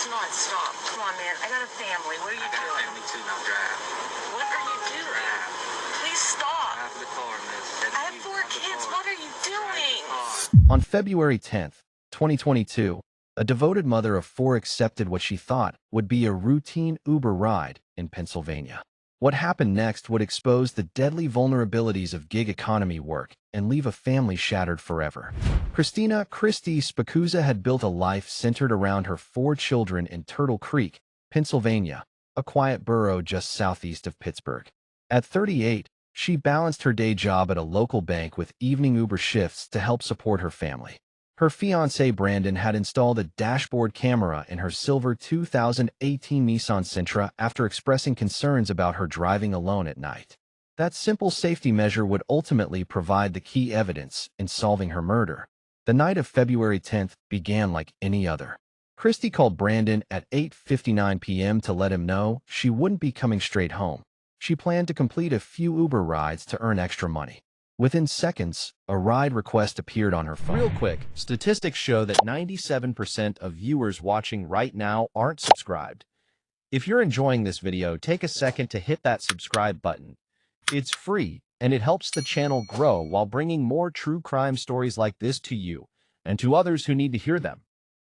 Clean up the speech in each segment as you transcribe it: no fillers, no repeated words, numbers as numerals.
not. Stop. Come on, man. I got a family. What are you doing? I got a family too. Now drive. What are you doing? Drive. Please stop. Drive the car, miss. I have 4 kids. What are you doing? On February 10th, 2022, a devoted mother of 4 accepted what she thought would be a routine Uber ride in Pennsylvania. What happened next would expose the deadly vulnerabilities of gig economy work and leave a family shattered forever. Christy Spicuzza had built a life centered around her 4 children in Turtle Creek, Pennsylvania, a quiet borough just southeast of Pittsburgh. At 38, she balanced her day job at a local bank with evening Uber shifts to help support her family. Her fiancé Brandon had installed a dashboard camera in her silver 2018 Nissan Sentra after expressing concerns about her driving alone at night. That simple safety measure would ultimately provide the key evidence in solving her murder. The night of February 10th began like any other. Christy called Brandon at 8:59 p.m. to let him know she wouldn't be coming straight home. She planned to complete a few Uber rides to earn extra money. Within seconds, a ride request appeared on her phone. Real quick, statistics show that 97% of viewers watching right now aren't subscribed. If you're enjoying this video, take a second to hit that subscribe button. It's free, and it helps the channel grow while bringing more true crime stories like this to you and to others who need to hear them.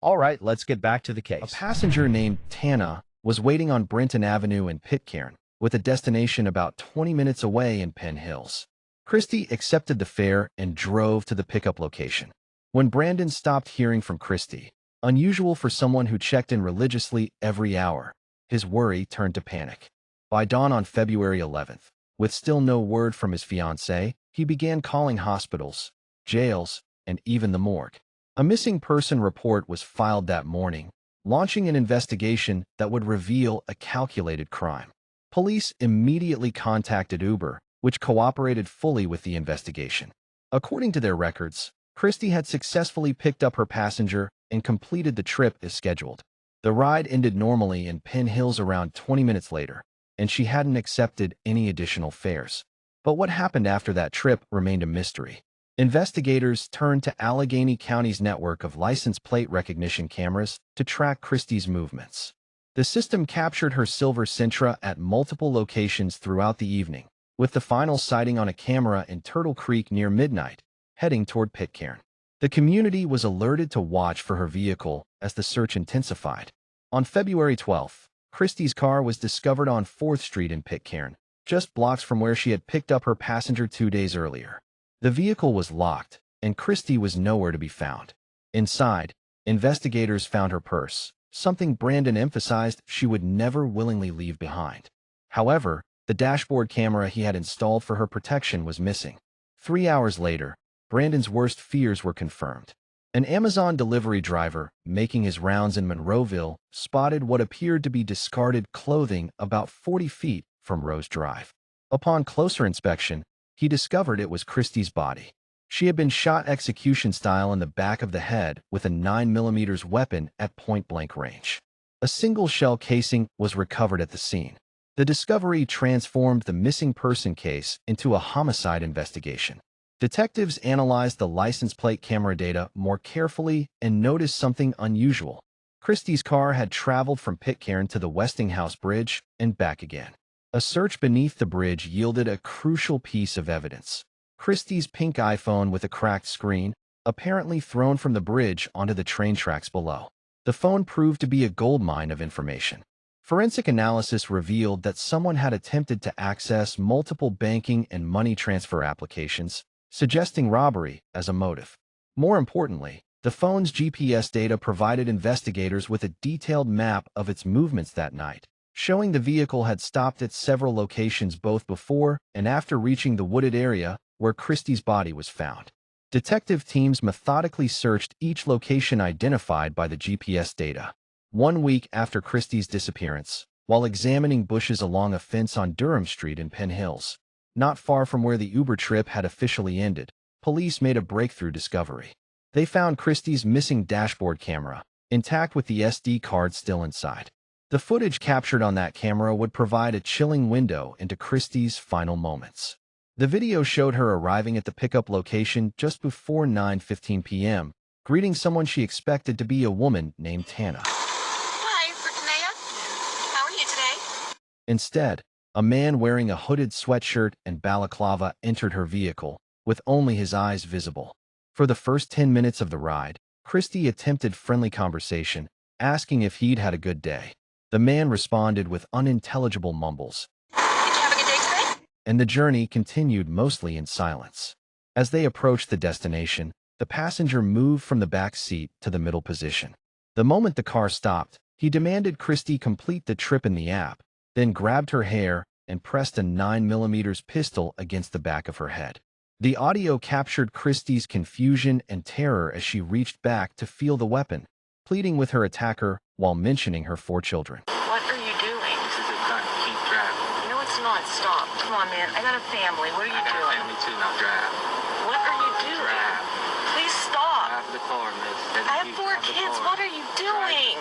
All right, let's get back to the case. A passenger named Tana was waiting on Brenton Avenue in Pitcairn, with a destination about 20 minutes away in Penn Hills. Christy accepted the fare and drove to the pickup location. When Brandon stopped hearing from Christy, unusual for someone who checked in religiously every hour, his worry turned to panic. By dawn on February 11th, with still no word from his fiancée, he began calling hospitals, jails, and even the morgue. A missing person report was filed that morning, launching an investigation that would reveal a calculated crime. Police immediately contacted Uber, which cooperated fully with the investigation. According to their records, Christy had successfully picked up her passenger and completed the trip as scheduled. The ride ended normally in Penn Hills around 20 minutes later, and she hadn't accepted any additional fares. But what happened after that trip remained a mystery. Investigators turned to Allegheny County's network of license plate recognition cameras to track Christy's movements. The system captured her silver Sentra at multiple locations throughout the evening, with the final sighting on a camera in Turtle Creek near midnight, heading toward Pitcairn. The community was alerted to watch for her vehicle as the search intensified. On February 12th, Christy's car was discovered on 4th Street in Pitcairn, just blocks from where she had picked up her passenger 2 days earlier. The vehicle was locked, and Christy was nowhere to be found. Inside, investigators found her purse, something Brandon emphasized she would never willingly leave behind. However, the dashboard camera he had installed for her protection was missing. 3 hours later, Brandon's worst fears were confirmed. An Amazon delivery driver, making his rounds in Monroeville, spotted what appeared to be discarded clothing about 40 feet from Rose Drive. Upon closer inspection, he discovered it was Christy's body. She had been shot execution style in the back of the head with a 9mm weapon at point-blank range. A single shell casing was recovered at the scene. The discovery transformed the missing person case into a homicide investigation. Detectives analyzed the license plate camera data more carefully and noticed something unusual. Christy's car had traveled from Pitcairn to the Westinghouse Bridge and back again. A search beneath the bridge yielded a crucial piece of evidence. Christy's pink iPhone with a cracked screen, apparently thrown from the bridge onto the train tracks below. The phone proved to be a goldmine of information. Forensic analysis revealed that someone had attempted to access multiple banking and money transfer applications, suggesting robbery as a motive. More importantly, the phone's GPS data provided investigators with a detailed map of its movements that night, showing the vehicle had stopped at several locations both before and after reaching the wooded area where Christy's body was found. Detective teams methodically searched each location identified by the GPS data. 1 week after Christy's disappearance, while examining bushes along a fence on Durham Street in Penn Hills, not far from where the Uber trip had officially ended, police made a breakthrough discovery. They found Christy's missing dashboard camera, intact with the SD card still inside. The footage captured on that camera would provide a chilling window into Christy's final moments. The video showed her arriving at the pickup location just before 9:15 p.m., greeting someone she expected to be a woman named Tana. Hi, Instead, a man wearing a hooded sweatshirt and balaclava entered her vehicle, with only his eyes visible. For the first 10 minutes of the ride, Christy attempted friendly conversation, asking if he'd had a good day. The man responded with unintelligible mumbles, Did you have a good day today? and the journey continued mostly in silence. As they approached the destination, the passenger moved from the back seat to the middle position. The moment the car stopped, he demanded Christy complete the trip in the app, then grabbed her hair and pressed a 9mm pistol against the back of her head. The audio captured Christy's confusion and terror as she reached back to feel the weapon, pleading with her attacker while mentioning her 4 children. What are you doing? This is a gun. Keep driving. No, it's not. Stop. Come on, man. I got a family. What are I you got a doing? family too. Now drive. What are you doing? Drive. Please stop. Drive the car, miss. I have 4 kids. What are you doing?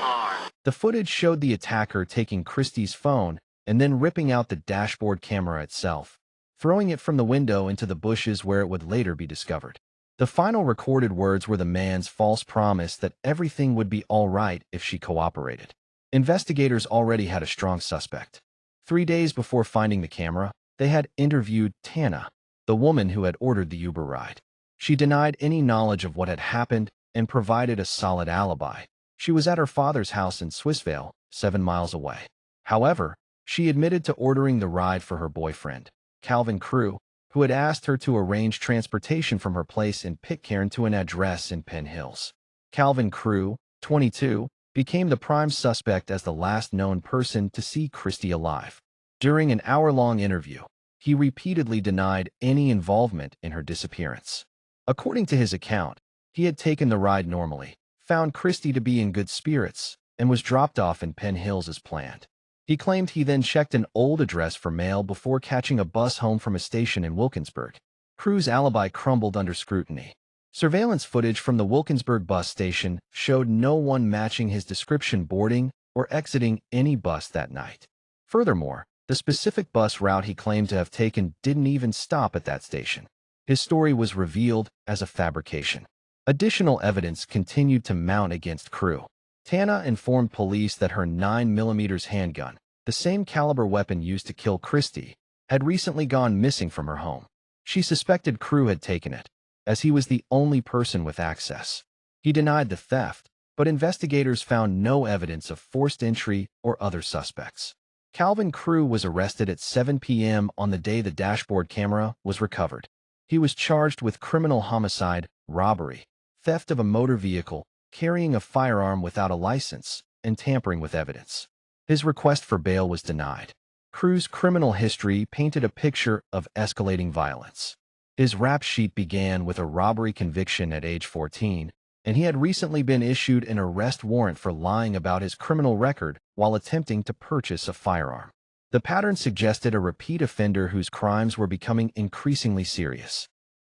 The footage showed the attacker taking Christy's phone and then ripping out the dashboard camera itself, throwing it from the window into the bushes where it would later be discovered. The final recorded words were the man's false promise that everything would be all right if she cooperated. Investigators already had a strong suspect. 3 days before finding the camera, they had interviewed Tana, the woman who had ordered the Uber ride. She denied any knowledge of what had happened and provided a solid alibi. She was at her father's house in Swissvale, 7 miles away. However, she admitted to ordering the ride for her boyfriend, Calvin Crew, who had asked her to arrange transportation from her place in Pitcairn to an address in Penn Hills. Calvin Crew, 22, became the prime suspect as the last known person to see Christy alive. During an hour-long interview, he repeatedly denied any involvement in her disappearance. According to his account, he had taken the ride normally, found Christy to be in good spirits, and was dropped off in Penn Hills as planned. He claimed he then checked an old address for mail before catching a bus home from a station in Wilkinsburg. Crew's alibi crumbled under scrutiny. Surveillance footage from the Wilkinsburg bus station showed no one matching his description boarding or exiting any bus that night. Furthermore, the specific bus route he claimed to have taken didn't even stop at that station. His story was revealed as a fabrication. Additional evidence continued to mount against Crew. Tana informed police that her 9mm handgun, the same caliber weapon used to kill Christy, had recently gone missing from her home. She suspected Crew had taken it, as he was the only person with access. He denied the theft, but investigators found no evidence of forced entry or other suspects. Calvin Crew was arrested at 7 p.m. on the day the dashboard camera was recovered. He was charged with criminal homicide, robbery, theft of a motor vehicle, carrying a firearm without a license, and tampering with evidence. His request for bail was denied. Crew's criminal history painted a picture of escalating violence. His rap sheet began with a robbery conviction at age 14, and he had recently been issued an arrest warrant for lying about his criminal record while attempting to purchase a firearm. The pattern suggested a repeat offender whose crimes were becoming increasingly serious.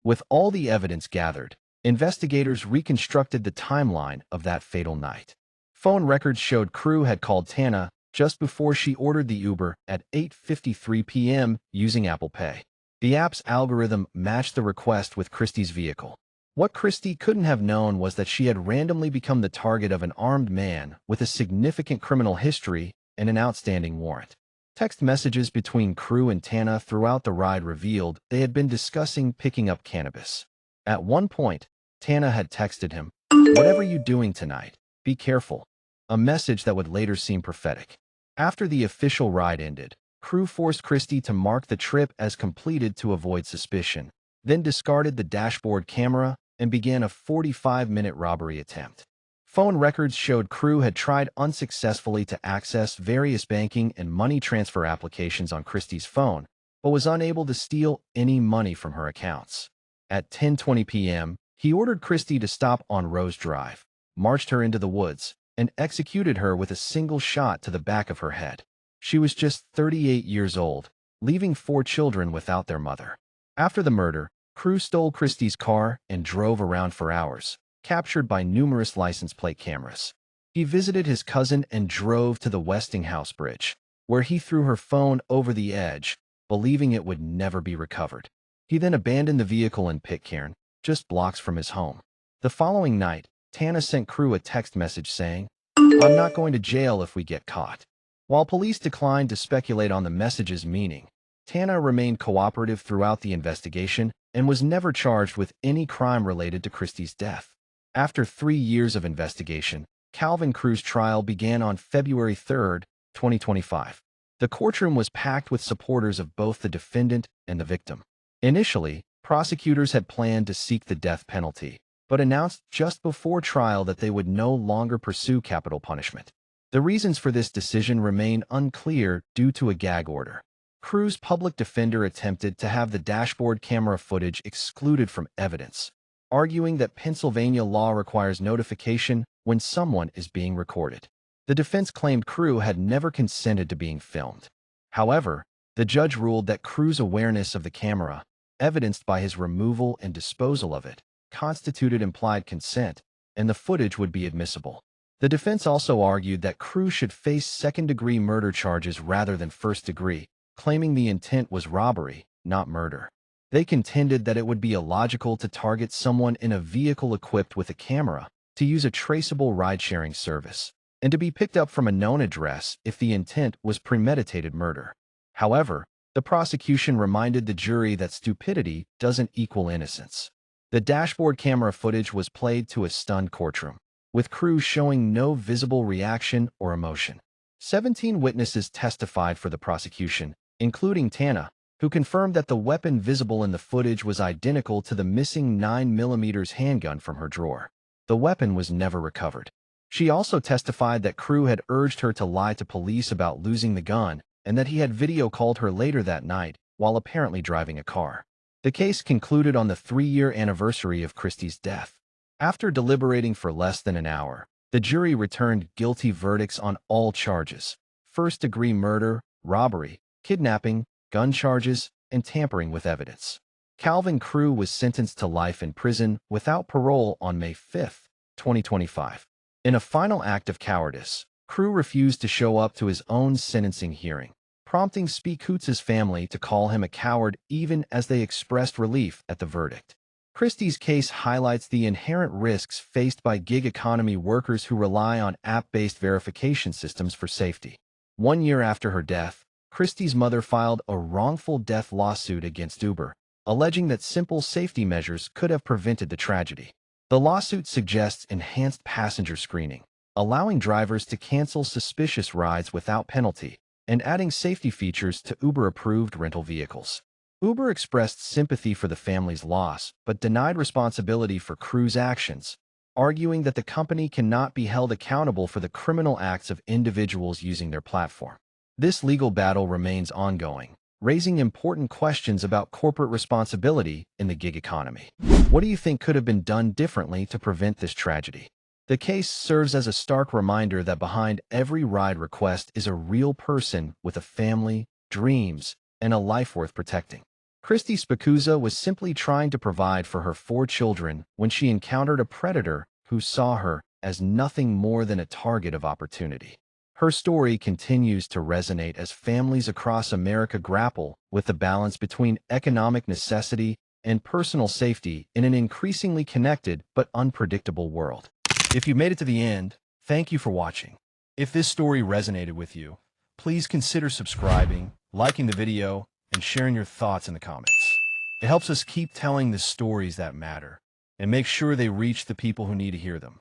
With all the evidence gathered, investigators reconstructed the timeline of that fatal night. Phone records showed Crew had called Tana just before she ordered the Uber at 8:53 p.m. using Apple Pay. The app's algorithm matched the request with Christy's vehicle. What Christy couldn't have known was that she had randomly become the target of an armed man with a significant criminal history and an outstanding warrant. Text messages between Crew and Tana throughout the ride revealed they had been discussing picking up cannabis. At one point, Tana had texted him, "Whatever you doing tonight, be careful," a message that would later seem prophetic. After the official ride ended, Crew forced Christy to mark the trip as completed to avoid suspicion, then discarded the dashboard camera and began a 45-minute robbery attempt. Phone records showed Crew had tried unsuccessfully to access various banking and money transfer applications on Christy's phone, but was unable to steal any money from her accounts. At 10:20 p.m., he ordered Christy to stop on Rose Drive, marched her into the woods, and executed her with a single shot to the back of her head. She was just 38 years old, leaving 4 children without their mother. After the murder, Crew stole Christy's car and drove around for hours, captured by numerous license plate cameras. He visited his cousin and drove to the Westinghouse Bridge, where he threw her phone over the edge, believing it would never be recovered. He then abandoned the vehicle in Pitcairn, just blocks from his home. The following night, Tana sent Crew a text message saying, "I'm not going to jail if we get caught." While police declined to speculate on the message's meaning, Tana remained cooperative throughout the investigation and was never charged with any crime related to Christy's death. After 3 years of investigation, Calvin Crew's trial began on February 3, 2025. The courtroom was packed with supporters of both the defendant and the victim. Initially, prosecutors had planned to seek the death penalty, but announced just before trial that they would no longer pursue capital punishment. The reasons for this decision remain unclear due to a gag order. Crew's public defender attempted to have the dashboard camera footage excluded from evidence, arguing that Pennsylvania law requires notification when someone is being recorded. The defense claimed Crew had never consented to being filmed. However, the judge ruled that Crew's awareness of the camera, evidenced by his removal and disposal of it, constituted implied consent, and the footage would be admissible. The defense also argued that Crew should face second-degree murder charges rather than first-degree, claiming the intent was robbery, not murder. They contended that it would be illogical to target someone in a vehicle equipped with a camera, to use a traceable ride-sharing service, and to be picked up from a known address if the intent was premeditated murder. However, the prosecution reminded the jury that stupidity doesn't equal innocence. The dashboard camera footage was played to a stunned courtroom, with Crew showing no visible reaction or emotion. 17 witnesses testified for the prosecution, including Tana, who confirmed that the weapon visible in the footage was identical to the missing 9mm handgun from her drawer. The weapon was never recovered. She also testified that Crew had urged her to lie to police about losing the gun and that he had video called her later that night while apparently driving a car. The case concluded on the 3-year anniversary of Christy's death. After deliberating for less than an hour, the jury returned guilty verdicts on all charges: first-degree murder, robbery, kidnapping, gun charges, and tampering with evidence. Calvin Crew was sentenced to life in prison without parole on May 5, 2025. In a final act of cowardice, Crew refused to show up to his own sentencing hearing, prompting Spicuzza's family to call him a coward even as they expressed relief at the verdict. Christie's case highlights the inherent risks faced by gig economy workers who rely on app-based verification systems for safety. 1 year after her death, Christie's mother filed a wrongful death lawsuit against Uber, alleging that simple safety measures could have prevented the tragedy. The lawsuit suggests enhanced passenger screening, allowing drivers to cancel suspicious rides without penalty, and adding safety features to Uber-approved rental vehicles. Uber expressed sympathy for the family's loss, but denied responsibility for Crew's actions, arguing that the company cannot be held accountable for the criminal acts of individuals using their platform. This legal battle remains ongoing, raising important questions about corporate responsibility in the gig economy. What do you think could have been done differently to prevent this tragedy? The case serves as a stark reminder that behind every ride request is a real person with a family, dreams, and a life worth protecting. Christy Spicuzza was simply trying to provide for her 4 children when she encountered a predator who saw her as nothing more than a target of opportunity. Her story continues to resonate as families across America grapple with the balance between economic necessity and personal safety in an increasingly connected but unpredictable world. If you made it to the end, thank you for watching. If this story resonated with you, please consider subscribing, liking the video, and sharing your thoughts in the comments. It helps us keep telling the stories that matter and make sure they reach the people who need to hear them.